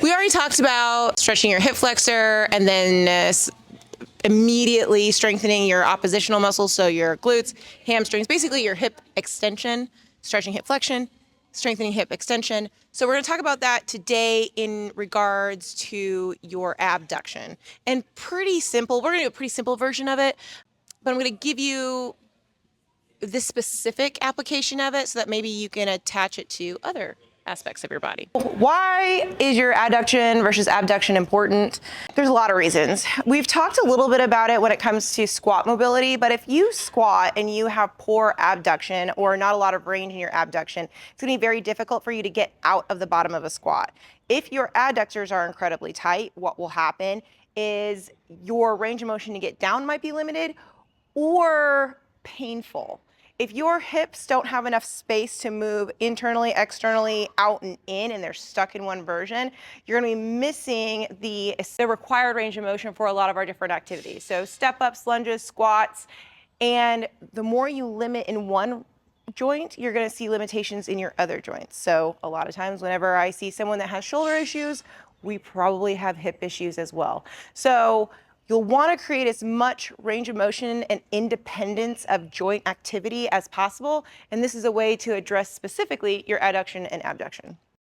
We already talked about stretching your hip flexor and then immediately strengthening your oppositional muscles, so your glutes, hamstrings, basically your hip extension, stretching hip flexion, strengthening hip extension. So we're going to talk about that today in regards to your abduction. And pretty simple, we're going to do a pretty simple version of it, but I'm going to give you this specific application of it so that maybe you can attach it to other aspects of your body. Why is your adduction versus abduction important? There's a lot of reasons. We've talked a little bit about it when it comes to squat mobility, but if you squat and you have poor abduction or not a lot of range in your abduction, it's going to be very difficult for you to get out of the bottom of a squat. If your adductors are incredibly tight, what will happen is your range of motion to get down might be limited or painful. If your hips don't have enough space to move internally, externally, out and in, and they're stuck in one version, you're gonna be missing the required range of motion for a lot of our different activities. So step-ups, lunges, squats, and the more you limit in one joint, you're gonna see limitations in your other joints. So a lot of times whenever I see someone that has shoulder issues, we probably have hip issues as well. So you'll want to create as much range of motion and independence of joint activity as possible, and this is a way to address specifically your adduction and abduction.